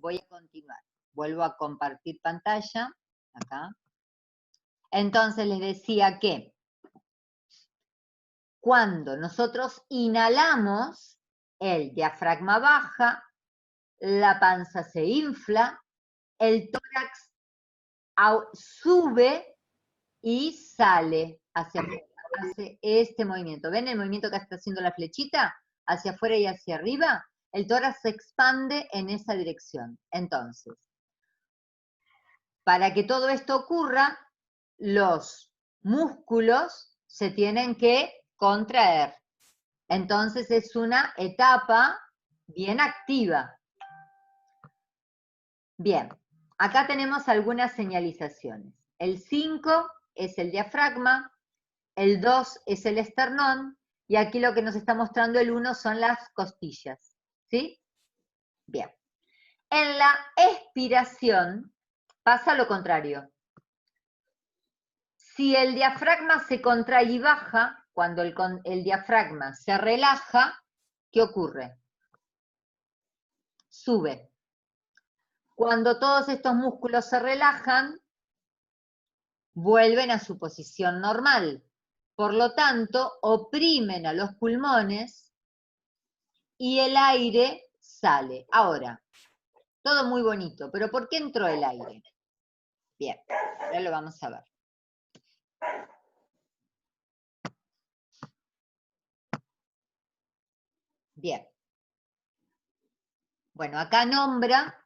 voy a continuar. Vuelvo a compartir pantalla, acá. Entonces les decía que cuando nosotros inhalamos, el diafragma baja, la panza se infla, el tórax sube y sale hacia afuera, hace este movimiento. ¿Ven el movimiento que está haciendo la flechita? Hacia afuera y hacia arriba. El tórax se expande en esa dirección. Entonces, para que todo esto ocurra, los músculos se tienen que contraer. Entonces es una etapa bien activa. Bien, acá tenemos algunas señalizaciones. El 5 es el diafragma, el 2 es el esternón, y aquí lo que nos está mostrando el 1 son las costillas. ¿Sí? Bien. En la expiración pasa lo contrario. Si el diafragma se contrae y baja, cuando el diafragma se relaja, ¿qué ocurre? Sube. Cuando todos estos músculos se relajan, vuelven a su posición normal. Por lo tanto, oprimen a los pulmones y el aire sale. Ahora, todo muy bonito, pero ¿por qué entró el aire? Bien, ahora lo vamos a ver. Bien. Bueno, acá nombra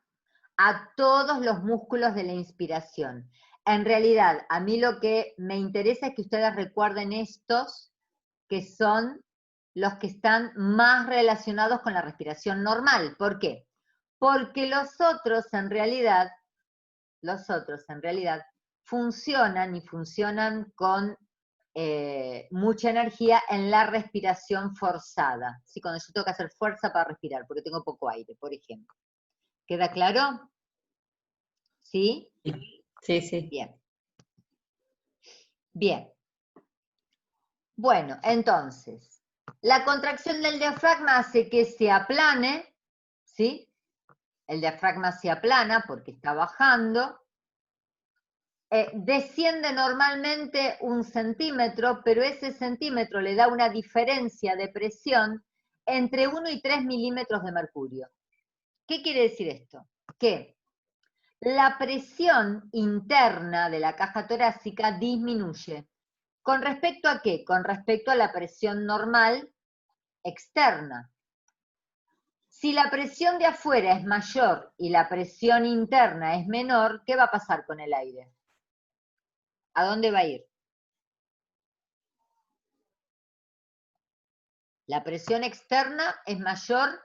a todos los músculos de la inspiración. En realidad, a mí lo que me interesa es que ustedes recuerden estos, que son los que están más relacionados con la respiración normal. ¿Por qué? Porque los otros en realidad funcionan con mucha energía en la respiración forzada. ¿Sí? Cuando yo tengo que hacer fuerza para respirar, porque tengo poco aire, por ejemplo. ¿Queda claro? ¿Sí? Sí, sí. Bien. Bien. Bueno, entonces, la contracción del diafragma hace que se aplane, ¿sí? El diafragma se aplana porque está bajando. Desciende normalmente 1 centímetro, pero ese centímetro le da una diferencia de presión entre 1 y 3 milímetros de mercurio. ¿Qué quiere decir esto? Que la presión interna de la caja torácica disminuye. ¿Con respecto a qué? Con respecto a la presión normal externa. Si la presión de afuera es mayor y la presión interna es menor, ¿qué va a pasar con el aire? ¿A dónde va a ir? La presión externa es mayor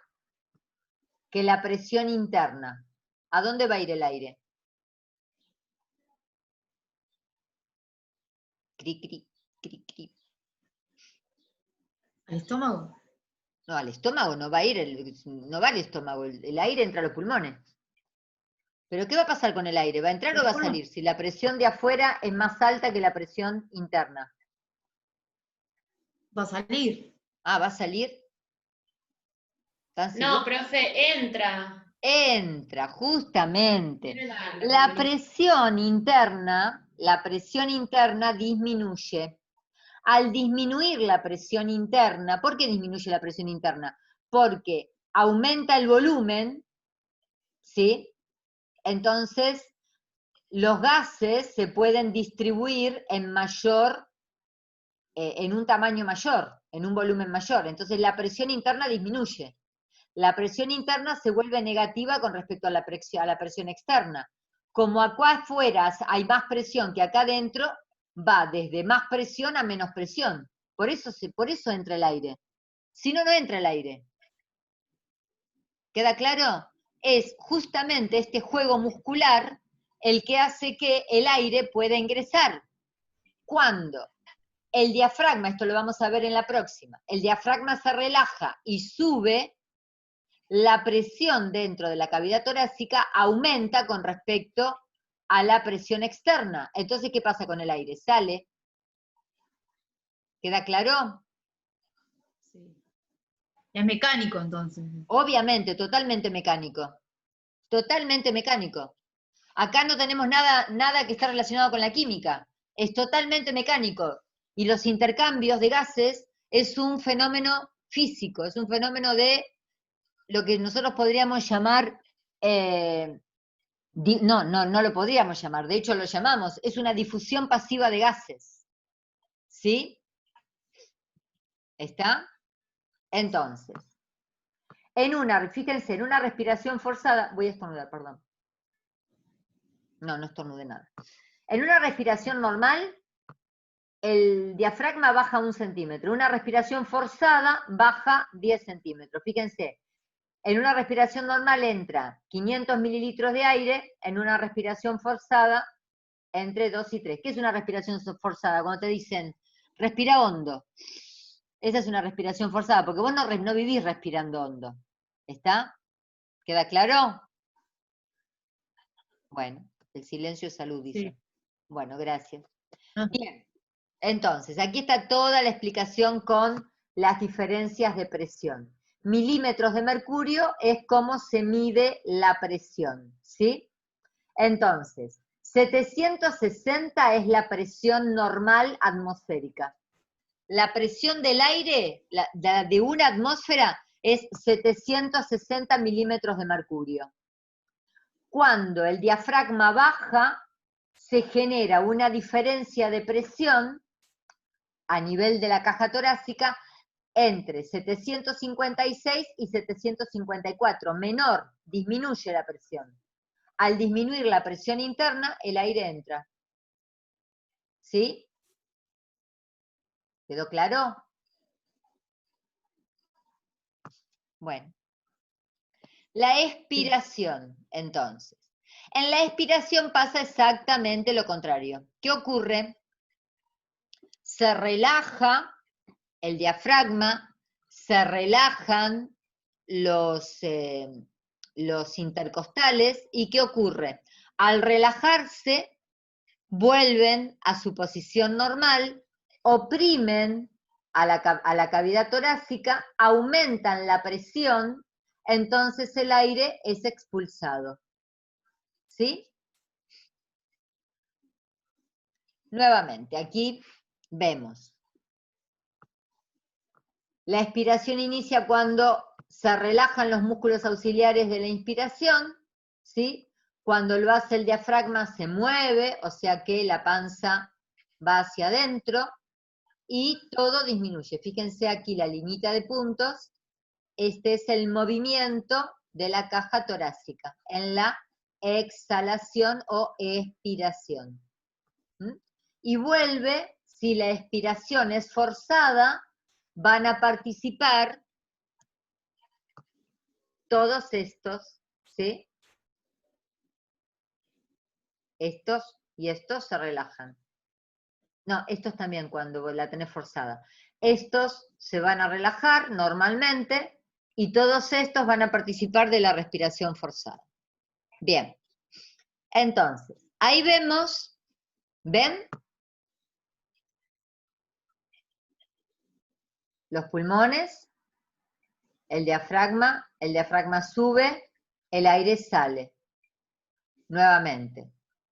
que la presión interna. ¿A dónde va a ir el aire? Cri, cri, cri, cri. ¿Al estómago? No, al estómago no va a ir, no va al estómago, el aire entra a los pulmones. ¿Pero qué va a pasar con el aire? ¿Va a entrar o va a salir? Si la presión de afuera es más alta que la presión interna. Va a salir. Ah, ¿va a salir? ¿Están seguros? No, profe, entra. Entra, justamente. Tiene la La presión interna disminuye. Al disminuir la presión interna, ¿por qué disminuye la presión interna? Porque aumenta el volumen, ¿sí? Entonces, los gases se pueden distribuir en un tamaño mayor, en un volumen mayor. Entonces, la presión interna disminuye. La presión interna se vuelve negativa con respecto a la presión externa. Como acá afuera hay más presión que acá adentro, va desde más presión a menos presión. Por eso entra el aire. Si no, no entra el aire. ¿Queda claro? Es justamente este juego muscular el que hace que el aire pueda ingresar. Cuando el diafragma, esto lo vamos a ver en la próxima, el diafragma se relaja y sube, la presión dentro de la cavidad torácica aumenta con respecto a la presión externa. Entonces, ¿qué pasa con el aire? Sale. ¿Queda claro? Sí. Es mecánico entonces. Obviamente, totalmente mecánico. totalmente mecánico. Acá no tenemos nada que está relacionado con la química, es totalmente mecánico. Y los intercambios de gases es un fenómeno físico, es un fenómeno de lo que nosotros podríamos llamar, no lo podríamos llamar, de hecho lo llamamos, es una difusión pasiva de gases. ¿Sí? ¿Está? Entonces, fíjense, en una respiración forzada, voy a estornudar, perdón. No estornudé nada. En una respiración normal, el diafragma baja 1 centímetro. Una respiración forzada baja 10 centímetros. Fíjense, en una respiración normal entra 500 mililitros de aire, en una respiración forzada entre 2 y 3. ¿Qué es una respiración forzada? Cuando te dicen, respira hondo. Esa es una respiración forzada, porque vos no vivís respirando hondo. ¿Está? ¿Queda claro? Bueno, el silencio es salud, dice. Sí. Bueno, gracias. Ah. Bien, entonces, aquí está toda la explicación con las diferencias de presión. Milímetros de mercurio es cómo se mide la presión, ¿sí? Entonces, 760 es la presión normal atmosférica. La presión del aire, de una atmósfera, es 760 milímetros de mercurio. Cuando el diafragma baja, se genera una diferencia de presión a nivel de la caja torácica entre 756 y 754, menor, disminuye la presión. Al disminuir la presión interna, el aire entra. ¿Sí? ¿Quedó claro? Bueno. La expiración, entonces. En la expiración pasa exactamente lo contrario. ¿Qué ocurre? Se relaja el diafragma, se relajan los intercostales, ¿y qué ocurre? Al relajarse, vuelven a su posición normal, oprimen a la cavidad torácica, aumentan la presión, entonces el aire es expulsado. ¿Sí? Nuevamente, aquí vemos. La expiración inicia cuando se relajan los músculos auxiliares de la inspiración, ¿sí? Cuando lo hace el diafragma se mueve, o sea que la panza va hacia adentro y todo disminuye. Fíjense aquí la liñita de puntos, este es el movimiento de la caja torácica en la exhalación o expiración. ¿Mm? Y vuelve, si la expiración es forzada, van a participar todos estos, ¿sí? Estos y estos se relajan. No, estos también cuando la tenés forzada. Estos se van a relajar normalmente y todos estos van a participar de la respiración forzada. Bien, entonces, ahí vemos, ¿ven? Los pulmones, el diafragma sube, el aire sale. Nuevamente,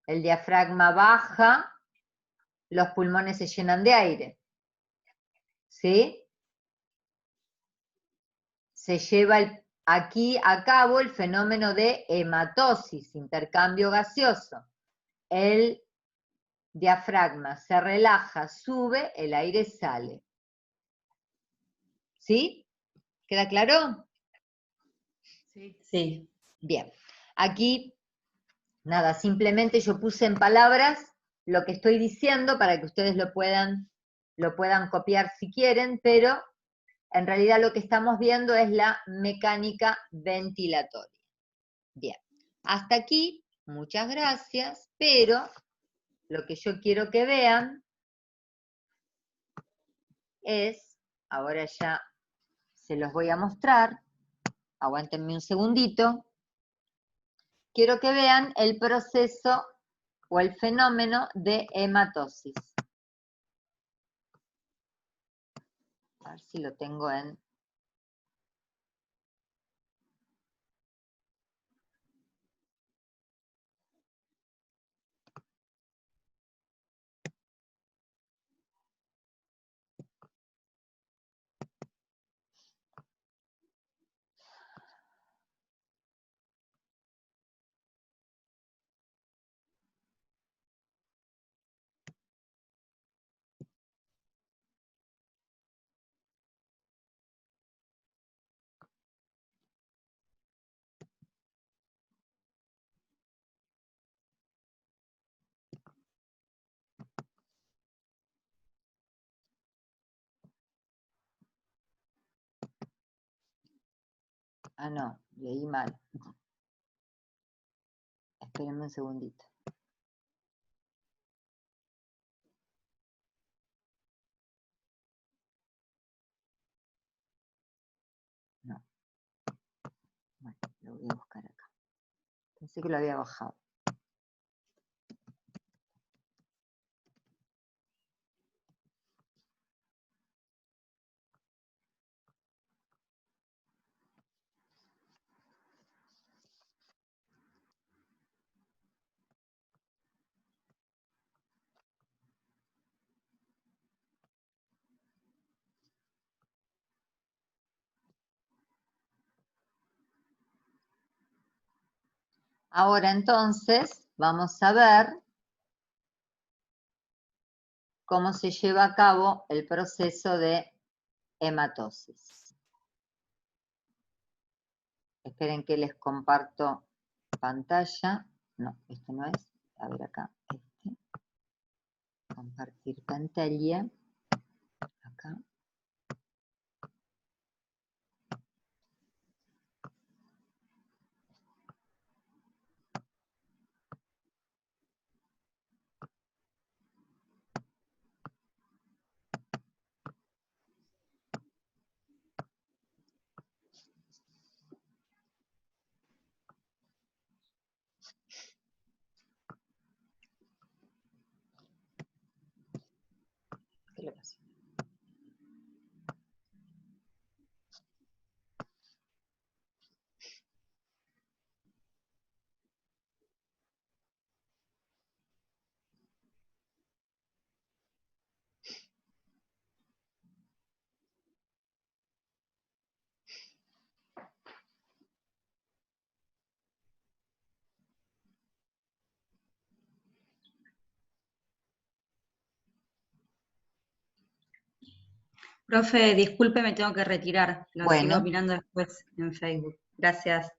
el diafragma baja, los pulmones se llenan de aire. ¿Sí? Se lleva aquí a cabo el fenómeno de hematosis, intercambio gaseoso. El diafragma se relaja, sube, el aire sale. ¿Sí? ¿Queda claro? Sí. Sí. Bien. Aquí, nada, simplemente yo puse en palabras lo que estoy diciendo para que ustedes lo puedan copiar si quieren, pero en realidad lo que estamos viendo es la mecánica ventilatoria. Bien, hasta aquí, muchas gracias, pero lo que yo quiero que vean es, ahora ya se los voy a mostrar, aguántenme un segundito, quiero que vean el proceso o el fenómeno de hematosis. A ver si lo tengo en... Ah, no, leí mal. Espérenme un segundito. No. Bueno, lo voy a buscar acá. Pensé que lo había bajado. Ahora entonces vamos a ver cómo se lleva a cabo el proceso de hematosis. Esperen que les comparto pantalla. No, esto no es. A ver acá. Compartir pantalla. Acá. ¿Qué le pasa? Profe, disculpe, me tengo que retirar. Lo Bueno. sigo mirando después en Facebook. Gracias.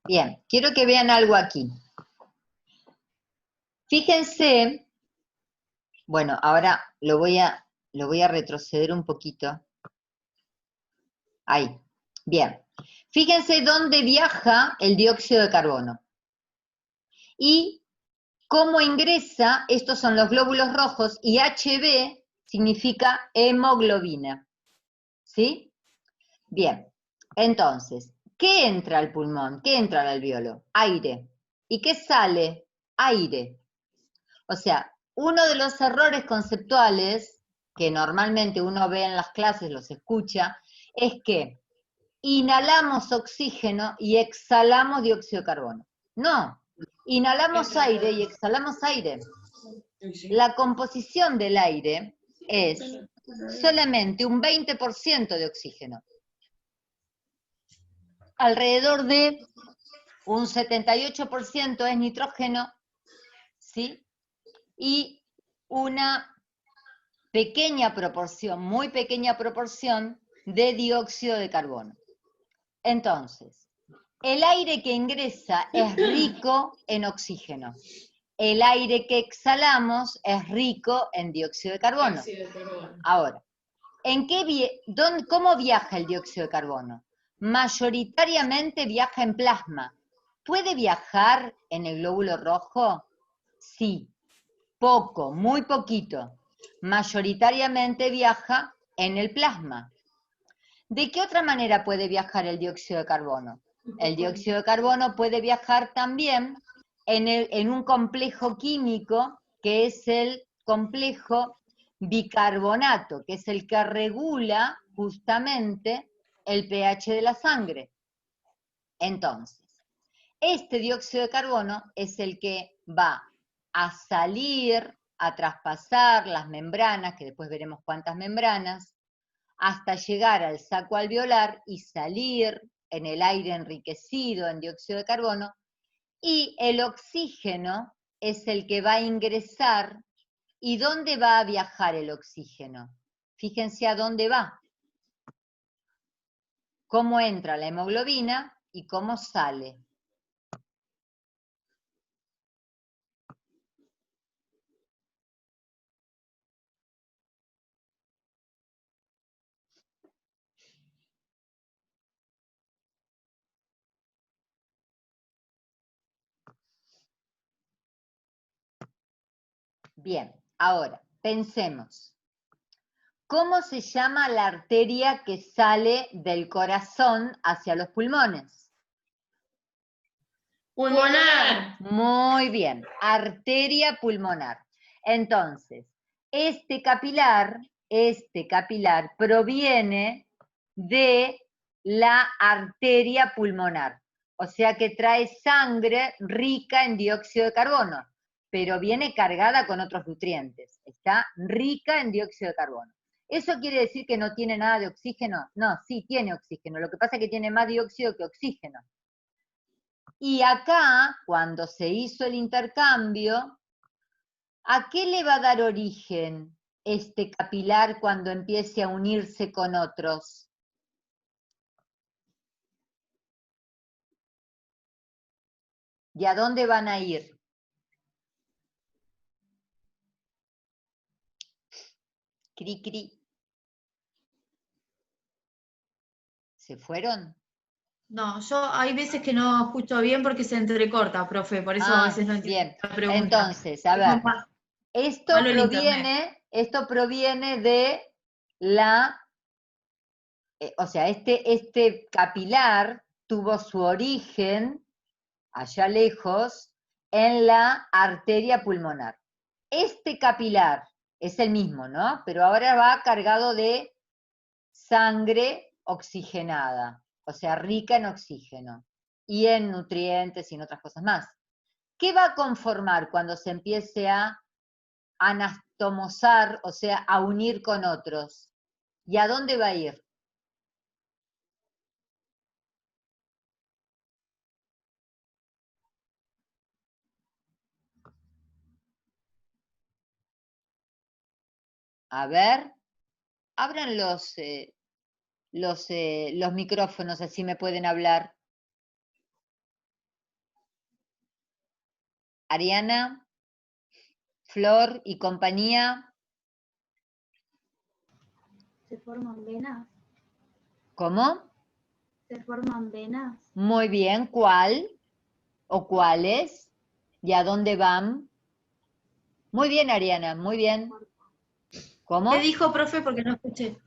Bien, quiero que vean algo aquí. Fíjense, bueno, ahora lo voy a retroceder un poquito. Ahí, bien. Fíjense dónde viaja el dióxido de carbono. Y cómo ingresa, estos son los glóbulos rojos, y HB significa hemoglobina. ¿Sí? Bien, entonces, ¿qué entra al pulmón? ¿Qué entra al alveolo? Aire. ¿Y qué sale? Aire. O sea, uno de los errores conceptuales que normalmente uno ve en las clases, los escucha, es que inhalamos oxígeno y exhalamos dióxido de carbono. No, inhalamos aire y exhalamos aire. La composición del aire es solamente un 20% de oxígeno. Alrededor de un 78% es nitrógeno, ¿sí? Y una pequeña proporción, muy pequeña proporción de dióxido de carbono. Entonces, el aire que ingresa es rico en oxígeno. El aire que exhalamos es rico en dióxido de carbono. Ahora, ¿cómo viaja el dióxido de carbono? Mayoritariamente viaja en plasma. ¿Puede viajar en el glóbulo rojo? Sí, poco, muy poquito. Mayoritariamente viaja en el plasma. ¿De qué otra manera puede viajar el dióxido de carbono? El dióxido de carbono puede viajar también en un complejo químico que es el complejo bicarbonato, que es el que regula justamente el pH de la sangre. Entonces, este dióxido de carbono es el que va a salir, a traspasar las membranas, que después veremos cuántas membranas, hasta llegar al saco alveolar y salir en el aire enriquecido en dióxido de carbono, y el oxígeno es el que va a ingresar. ¿Y dónde va a viajar el oxígeno? Fíjense a dónde va. cómo entra la hemoglobina y cómo sale. Bien, ahora, pensemos. ¿Cómo se llama la arteria que sale del corazón hacia los pulmones? Pulmonar. Muy bien, arteria pulmonar. Entonces, este capilar proviene de la arteria pulmonar. O sea que trae sangre rica en dióxido de carbono, pero viene cargada con otros nutrientes. Está rica en dióxido de carbono. ¿Eso quiere decir que no tiene nada de oxígeno? No, sí tiene oxígeno. Lo que pasa es que tiene más dióxido que oxígeno. Y acá, cuando se hizo el intercambio, ¿a qué le va a dar origen este capilar cuando empiece a unirse con otros? ¿Y a dónde van a ir? Cri, cri. ¿Se fueron? No, yo hay veces que no escucho bien porque se entrecorta, profe, por eso a veces no entiendo bien. la pregunta. Entonces, a ver, esto proviene de la, o sea, este capilar tuvo su origen allá lejos en la arteria pulmonar. Este capilar es el mismo, ¿no? Pero ahora va cargado de sangre oxigenada, o sea, rica en oxígeno y en nutrientes y en otras cosas más. ¿Qué va a conformar cuando se empiece a anastomosar, o sea, a unir con otros? ¿Y a dónde va a ir? A ver, abran los micrófonos, así me pueden hablar. Ariana, Flor y compañía. ¿Se forman venas? ¿Cómo? ¿Se forman venas? Muy bien, ¿cuál? ¿O cuáles? ¿Y a dónde van? Muy bien, Ariana, muy bien. ¿Cómo? ¿Qué dijo, profe? Porque no escuché.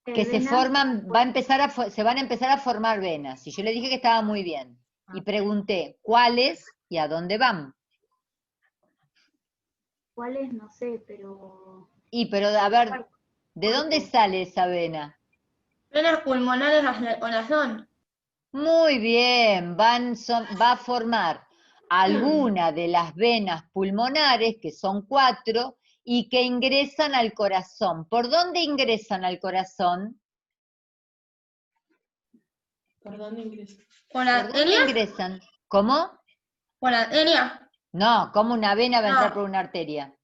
Que se forman, se van a empezar a formar venas. Y yo le dije que estaba muy bien. Y pregunté, ¿cuáles y a dónde van? ¿Cuáles? No sé, pero... Pero a ver, ¿de dónde sale esa vena? Venas pulmonares o las son. Muy bien, va a formar alguna de las venas pulmonares, que son 4, y que ingresan al corazón. ¿Por dónde ingresan al corazón? ¿Por dónde ingresan? ¿Por dónde ingresan? ¿Cómo? ¿Por la arteria? No, ¿cómo una vena va a entrar por una arteria?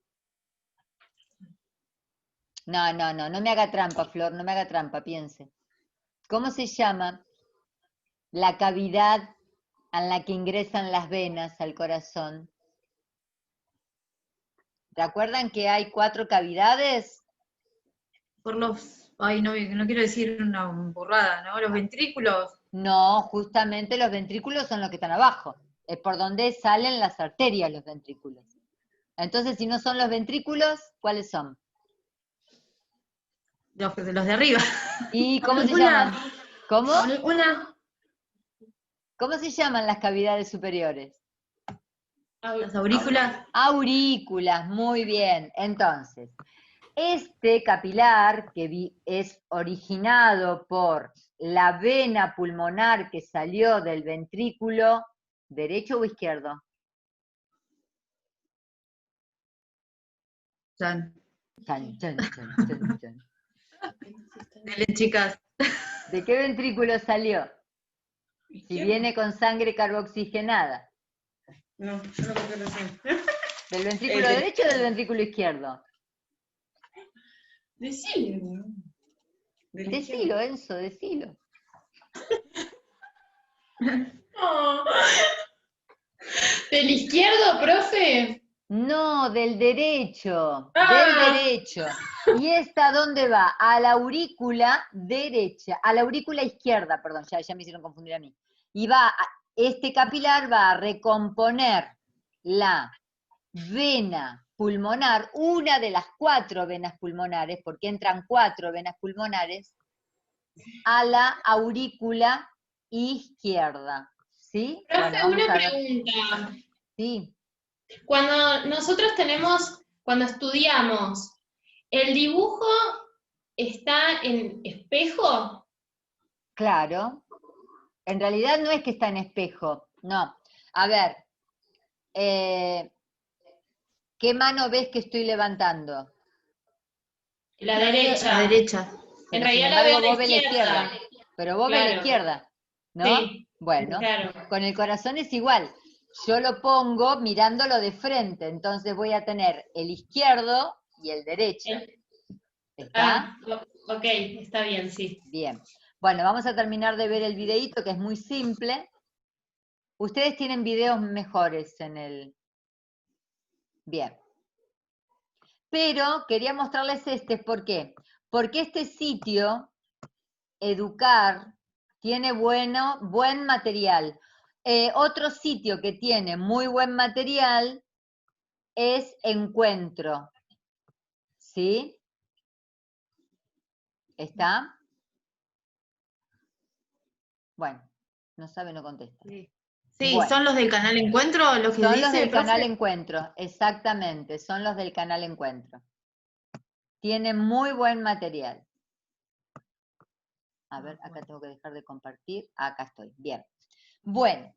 No me haga trampa, Flor, no me haga trampa, piense. ¿Cómo se llama la cavidad en la que ingresan las venas al corazón? ¿Recuerdan que hay 4 cavidades? Por los, ay, no quiero decir una burrada, ¿no? Los ventrículos. No, justamente los ventrículos son los que están abajo. Es por donde salen las arterias los ventrículos. Entonces, si no son los ventrículos, ¿cuáles son? Los de arriba. ¿Y cómo se llaman? ¿Cómo? Una. ¿Cómo se llaman las cavidades superiores? Las aurículas. Aurículas, muy bien. Entonces, este capilar que es originado por la vena pulmonar que salió del ventrículo, ¿derecho o izquierdo? Chan. Chan, chan, chan, chan, chan. Dale, chicas. ¿De qué ventrículo salió? Si viene con sangre carboxigenada. No, yo no creo que sea. ¿Del ventrículo derecho o del ventrículo izquierdo? Decilo. Decilo, Enzo, decilo. No. ¿Del izquierdo, profe? No, del derecho, del Ah. derecho. ¿Y esta dónde va? A la aurícula derecha, a la aurícula izquierda, perdón, ya me hicieron confundir a mí. Y este capilar va a recomponer la vena pulmonar, una de las 4 venas pulmonares, porque entran 4 venas pulmonares, a la aurícula izquierda. ¿Sí? Profe, Bueno, vamos una a ver. pregunta. Sí. Cuando nosotros cuando estudiamos, ¿el dibujo está en espejo? Claro. En realidad no es que está en espejo, no. A ver, ¿qué mano ves que estoy levantando? La derecha. La derecha. En Pero sin realidad la veo embargo a vos ves la izquierda. izquierda. Pero vos ves la Claro. izquierda, ¿no? Sí, Bueno, claro. con el corazón es igual. Yo lo pongo mirándolo de frente, entonces voy a tener el izquierdo y el derecho. ¿Está? Ok, está bien, sí. Bien. Bueno, vamos a terminar de ver el videíto que es muy simple. Ustedes tienen videos mejores en el... Bien. Pero quería mostrarles este, ¿por qué? Porque este sitio, Educar, tiene buen material. Otro sitio que tiene muy buen material es Encuentro. ¿Sí? ¿Está? Bueno, no sabe, no contesta. Sí, Bueno. ¿son los del canal Encuentro los que Son dice, los del profe? canal Encuentro, exactamente, son los del canal Encuentro. Tienen muy buen material. A ver, acá tengo que dejar de compartir. Acá estoy, bien. Bueno,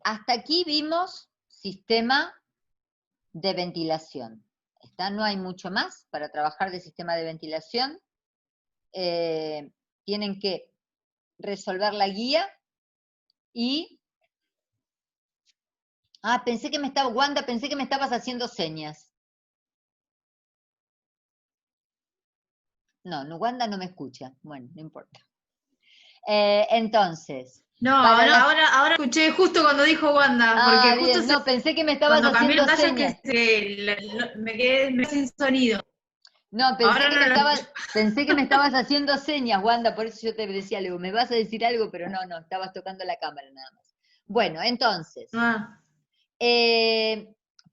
hasta aquí vimos sistema de ventilación. No hay mucho más para trabajar de sistema de ventilación. Tienen que resolver la guía y... Ah, Wanda, pensé que me estabas haciendo señas. No, Wanda no me escucha. Bueno, no importa. Entonces... No, para las- ahora escuché justo cuando dijo Wanda, Ah, porque justo bien, no, pensé que me estabas cuando cambié haciendo la pantalla señas. me quedé sin sonido. No, Ahora no lo escucho. pensé que me estabas haciendo señas, Wanda, por eso yo te decía algo, me vas a decir algo, pero no, estabas tocando la cámara nada más. Bueno, entonces, Ah,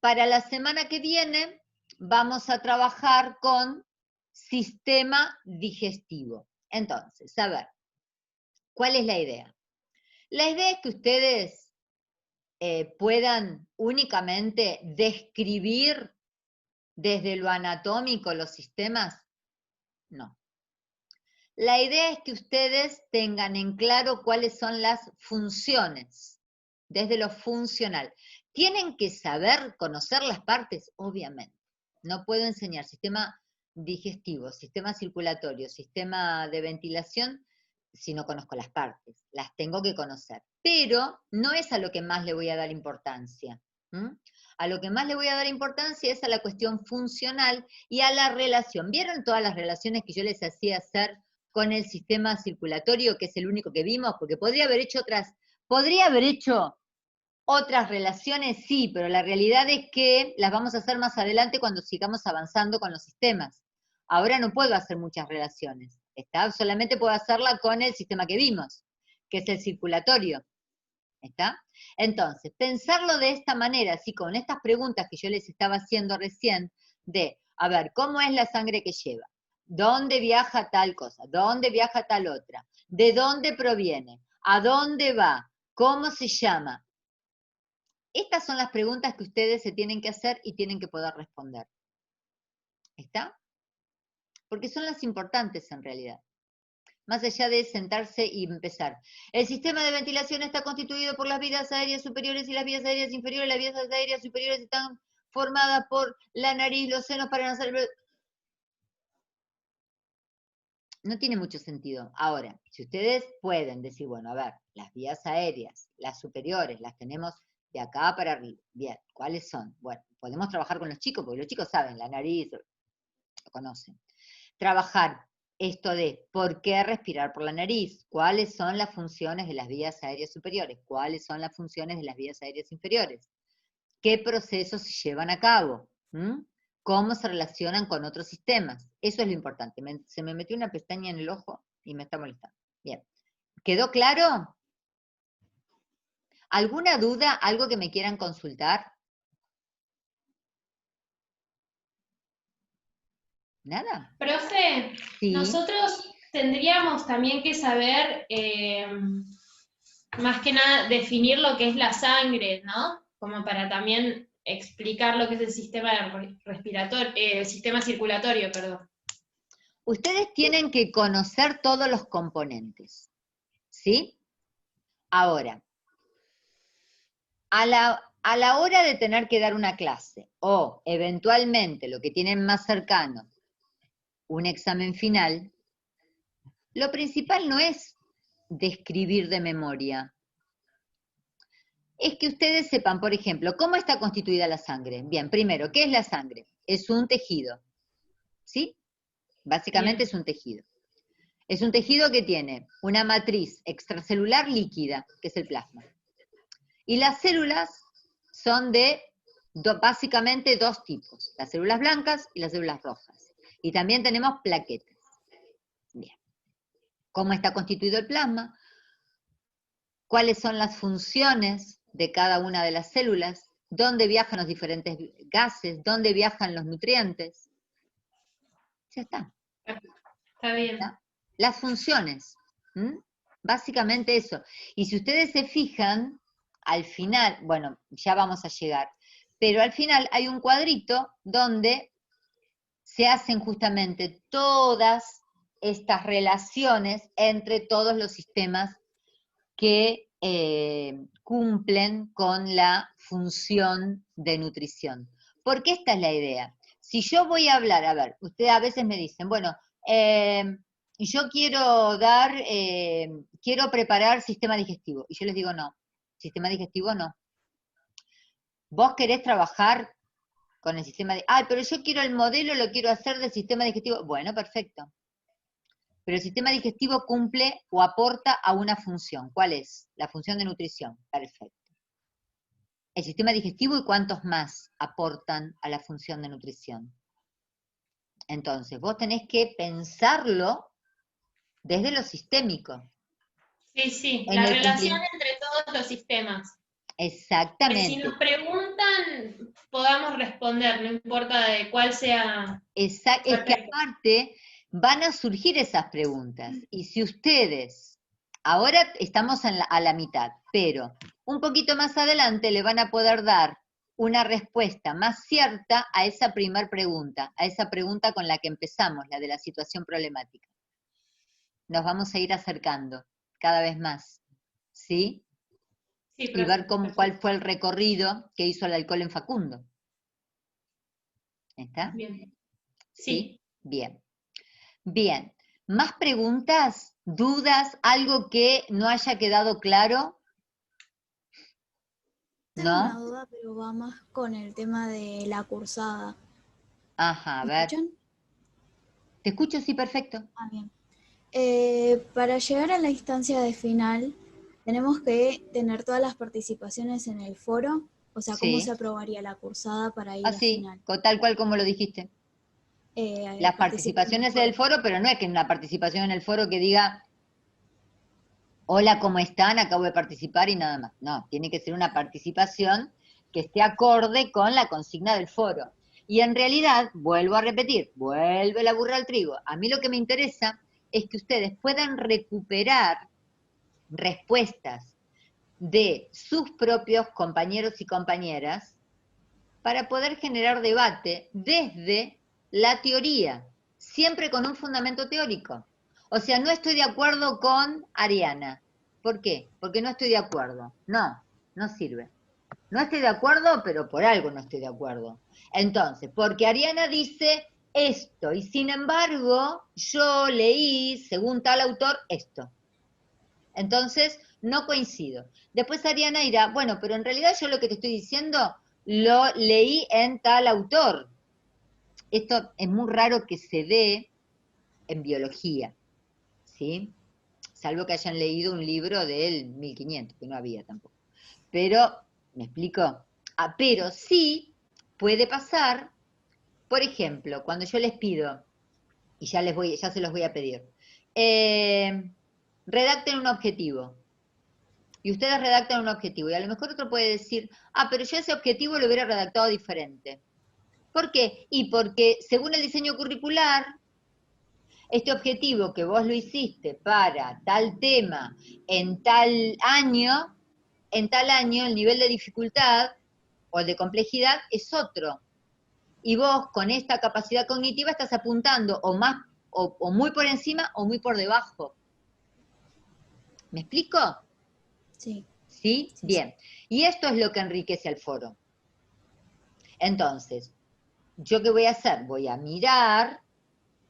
para la semana que viene vamos a trabajar con sistema digestivo. Entonces, a ver, ¿cuál es la idea? La idea es que ustedes puedan únicamente describir desde lo anatómico los sistemas. No. La idea es que ustedes tengan en claro cuáles son las funciones, desde lo funcional. ¿Tienen que saber, conocer las partes? Obviamente. No puedo enseñar sistema digestivo, sistema circulatorio, sistema de ventilación, si no conozco las partes. Las tengo que conocer. Pero no es a lo que más le voy a dar importancia. A lo que más le voy a dar importancia es a la cuestión funcional y a la relación. ¿Vieron todas las relaciones que yo les hacía hacer con el sistema circulatorio, que es el único que vimos? Porque podría haber hecho otras relaciones, sí, pero la realidad es que las vamos a hacer más adelante cuando sigamos avanzando con los sistemas. Ahora no puedo hacer muchas relaciones, solamente puedo hacerla con el sistema que vimos, que es el circulatorio. ¿Está? Entonces, pensarlo de esta manera, así con estas preguntas que yo les estaba haciendo recién, de, a ver, ¿cómo es la sangre que lleva? ¿Dónde viaja tal cosa? ¿Dónde viaja tal otra? ¿De dónde proviene? ¿A dónde va? ¿Cómo se llama? Estas son las preguntas que ustedes se tienen que hacer y tienen que poder responder. ¿Está? Porque son las importantes en realidad. Más allá de sentarse y empezar. El sistema de ventilación está constituido por las vías aéreas superiores y las vías aéreas inferiores. Las vías aéreas superiores están formadas por la nariz, los senos paranasales. No tiene mucho sentido. Ahora, si ustedes pueden decir, bueno, a ver, las vías aéreas, las superiores, las tenemos de acá para arriba. Bien, ¿cuáles son? Bueno, podemos trabajar con los chicos, porque los chicos saben, la nariz, lo conocen. Trabajar esto de por qué respirar por la nariz, cuáles son las funciones de las vías aéreas superiores, cuáles son las funciones de las vías aéreas inferiores, qué procesos se llevan a cabo, cómo se relacionan con otros sistemas. Eso es lo importante. Se me metió una pestaña en el ojo y me está molestando. Bien. ¿Quedó claro? ¿Alguna duda? ¿Algo que me quieran consultar? ¿Nada? Profe, Sí. nosotros tendríamos también que saber, más que nada, definir lo que es la sangre, ¿no? Como para también explicar lo que es el sistema respiratorio, sistema circulatorio, perdón. Ustedes tienen que conocer todos los componentes, ¿sí? Ahora, a la hora de tener que dar una clase, o eventualmente lo que tienen más cercano, un examen final, lo principal no es describir de memoria. Es que ustedes sepan, por ejemplo, cómo está constituida la sangre. Bien, primero, ¿qué es la sangre? Es un tejido, ¿sí? Básicamente Bien. es un tejido. Es un tejido que tiene una matriz extracelular líquida, que es el plasma. Y las células son de básicamente dos tipos, las células blancas y las células rojas. Y también tenemos plaquetas. Bien. ¿Cómo está constituido el plasma? ¿Cuáles son las funciones de cada una de las células? ¿Dónde viajan los diferentes gases? ¿Dónde viajan los nutrientes? Ya está. Está bien. ¿Ya? Las funciones. Básicamente eso. Y si ustedes se fijan, al final, bueno, ya vamos a llegar, pero al final hay un cuadrito donde se hacen justamente todas estas relaciones entre todos los sistemas que cumplen con la función de nutrición. Porque esta es la idea. Si yo voy a hablar, a ver, ustedes a veces me dicen, bueno, yo quiero preparar sistema digestivo. Y yo les digo, no, sistema digestivo no. Vos querés trabajar con el sistema pero yo quiero el modelo, lo quiero hacer del sistema digestivo. Bueno, perfecto. Pero el sistema digestivo cumple o aporta a una función. ¿Cuál es? La función de nutrición. Perfecto. El sistema digestivo y cuántos más aportan a la función de nutrición. Entonces, vos tenés que pensarlo desde lo sistémico. Sí, sí, En la el relación entre todos los sistemas. Que si Exactamente. nos preguntan, podamos responder, no importa de cuál sea. Es que Perfecto. aparte van a surgir esas preguntas. Y si ustedes, ahora estamos a la mitad, pero un poquito más adelante le van a poder dar una respuesta más cierta a esa primer pregunta, a esa pregunta con la que empezamos, la de la situación problemática. Nos vamos a ir acercando cada vez más, ¿sí? Sí, Y ver perfecto. cuál fue el recorrido que hizo el alcohol en Facundo. ¿Está? Bien. ¿Sí? Sí. Bien. Bien. ¿Más preguntas? ¿Dudas? ¿Algo que no haya quedado claro? Tengo una ¿No? duda, pero va más con el tema de la cursada. Ajá, a ¿Me ver. escuchan? Te escucho, sí, perfecto. Ah, bien. Para llegar a la instancia de final, tenemos que tener todas las participaciones en el foro. O sea, ¿cómo se Sí. aprobaría la cursada para ir a Así, final? tal cual como lo dijiste. Las Participar en el participaciones foro. del foro, pero no es que una participación en el foro que diga, hola, ¿cómo están? Acabo de participar y nada más. No, tiene que ser una participación que esté acorde con la consigna del foro. Y en realidad, vuelvo a repetir, vuelve la burra al trigo. A mí lo que me interesa es que ustedes puedan recuperar respuestas de sus propios compañeros y compañeras para poder generar debate desde la teoría, siempre con un fundamento teórico. O sea, no estoy de acuerdo con Ariana. ¿Por qué? Porque no estoy de acuerdo. No, no sirve. No estoy de acuerdo, pero por algo no estoy de acuerdo. Entonces, porque Ariana dice esto, y sin embargo, yo leí, según tal autor, esto. Entonces, no coincido. Después Ariana dirá, bueno, pero en realidad yo lo que te estoy diciendo lo leí en tal autor. Esto es muy raro que se dé en biología, ¿sí? Salvo que hayan leído un libro del 1500, que no había tampoco. Pero, ¿me explico? Pero sí puede pasar, por ejemplo, cuando yo les pido, y ya se los voy a pedir, redacten un objetivo. Y ustedes redactan un objetivo, y a lo mejor otro puede decir, pero yo ese objetivo lo hubiera redactado diferente. ¿Por qué? Y porque según el diseño curricular, este objetivo que vos lo hiciste para tal tema en tal año el nivel de dificultad o de complejidad es otro. Y vos con esta capacidad cognitiva estás apuntando o más, o muy por encima o muy por debajo. ¿Me explico? Sí. ¿Sí? Sí, Bien. Y esto es lo que enriquece al foro. Entonces, ¿yo qué voy a hacer? Voy a mirar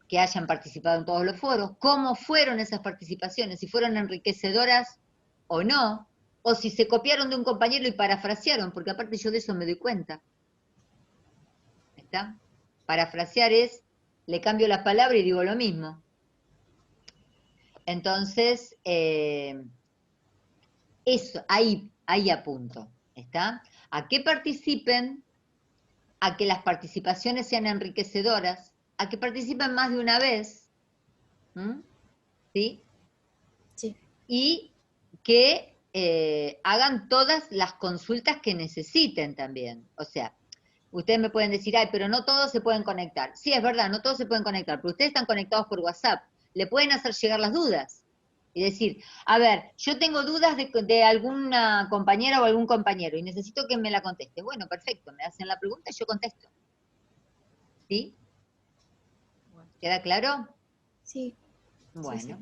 que hayan participado en todos los foros, cómo fueron esas participaciones, si fueron enriquecedoras o no, o si se copiaron de un compañero y parafrasearon, porque aparte yo de eso me doy cuenta. ¿Está? Parafrasear es, le cambio la palabra y digo lo mismo. Entonces, eso, ahí apunto, ¿está? A que participen, a que las participaciones sean enriquecedoras, a que participen más de una vez, ¿sí? Sí. Y que hagan todas las consultas que necesiten también. O sea, ustedes me pueden decir, pero no todos se pueden conectar. Sí, es verdad, no todos se pueden conectar, pero ustedes están conectados por WhatsApp. Le pueden hacer llegar las dudas. Y decir, a ver, yo tengo dudas de alguna compañera o algún compañero y necesito que me la conteste. Bueno, perfecto, me hacen la pregunta y yo contesto. ¿Sí? ¿Queda claro? Sí. Bueno. Sí.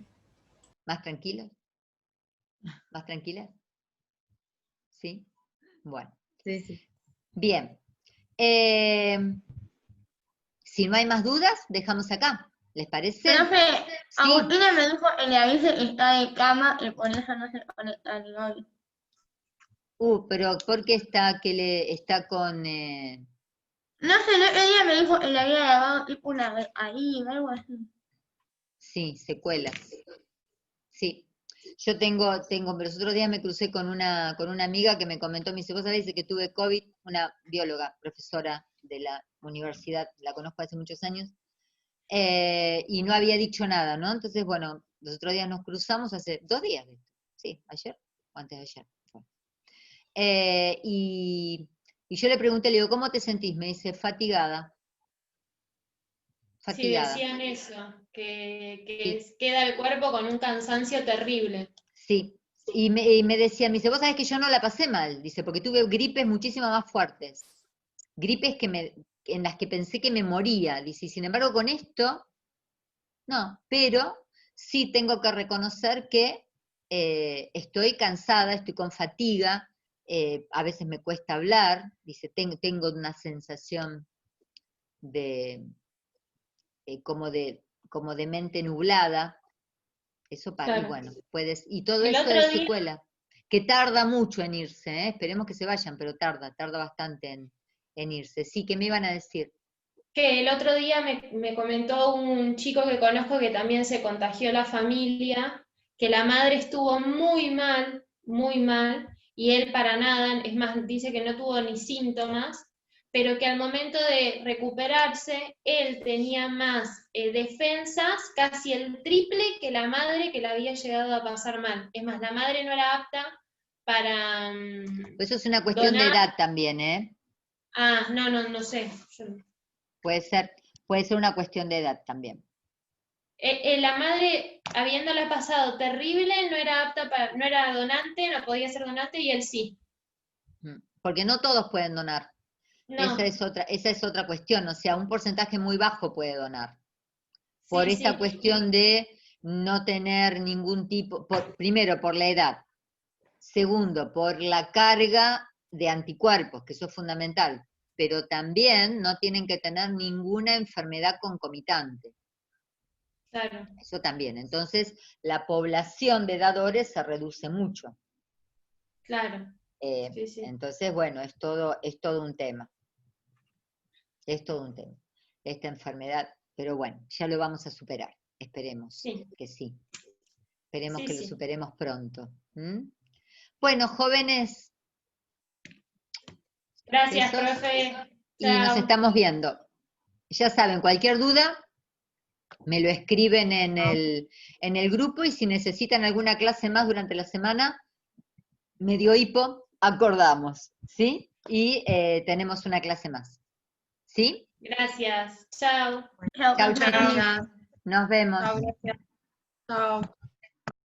¿Más tranquilos? ¿Más tranquilas? ¿Sí? Bueno. Sí. Bien. Si no hay más dudas, dejamos acá. ¿Les parece? Profe, Sí. Agustina me dijo en la bici que está de cama y por eso no se conecta el móvil. Pero ¿por qué está con... No sé, el otro día me dijo en la había grabado tipo una vez ahí o algo así. Sí, secuelas. Sí. Yo pero los otros días me crucé con una amiga que me comentó, me dice, vos sabés que tuve COVID, una bióloga, profesora de la universidad, la conozco hace muchos años, y no había dicho nada, ¿no? Entonces, bueno, los otros días nos cruzamos hace 2 días de esto. Sí, ayer o antes de ayer. Y yo le pregunté, le digo, ¿cómo te sentís? Me dice, fatigada. Sí, Fatigada. decían eso, que Sí. queda el cuerpo con un cansancio terrible. Sí. Y me decía, me dice, vos sabés que yo no la pasé mal, dice, porque tuve gripes muchísimo más fuertes. Gripes en las que pensé que me moría, dice, y sin embargo con esto, no, pero sí tengo que reconocer que estoy cansada, estoy con fatiga, a veces me cuesta hablar, dice, tengo una sensación de como de mente nublada, eso y Claro. bueno, y todo El eso otro es día, secuela, que tarda mucho en irse, esperemos que se vayan, pero tarda bastante en irse. Sí, ¿qué me iban a decir? que el otro día me comentó un chico que conozco que también se contagió la familia, que la madre estuvo muy mal, y él para nada, es más, dice que no tuvo ni síntomas, pero que al momento de recuperarse, él tenía más defensas, casi el triple que la madre que la había llegado a pasar mal. Es más, la madre no era apta para Pues eso es una cuestión de donar. edad también, ¿eh? No sé. Puede ser una cuestión de edad también. La madre, habiéndola pasado terrible, no era apta no era donante, no podía ser donante, y él sí. Porque no todos pueden donar. No. Esa es otra cuestión, o sea, un porcentaje muy bajo puede donar. Por Sí, esta sí. cuestión de no tener ningún tipo, primero por la edad, segundo por la carga de anticuerpos, que eso es fundamental, pero también no tienen que tener ninguna enfermedad concomitante. Claro. Eso también. Entonces, la población de dadores se reduce mucho. Claro. Sí. Entonces, bueno, es todo un tema. Es todo un tema. Esta enfermedad, pero bueno, ya lo vamos a superar. Esperemos Sí. que sí. Esperemos Sí, que lo sí. superemos pronto. ¿Mm? Bueno, jóvenes, Gracias, besos, profe. y nos Chao. estamos viendo. Ya saben, cualquier duda, me lo escriben en el grupo, y si necesitan alguna clase más durante la semana, medio hipo, acordamos, ¿sí? Y tenemos una clase más, ¿sí? Gracias. Chao. Chao, Chau, profe. chicos. Nos vemos. Chao, gracias. Chao.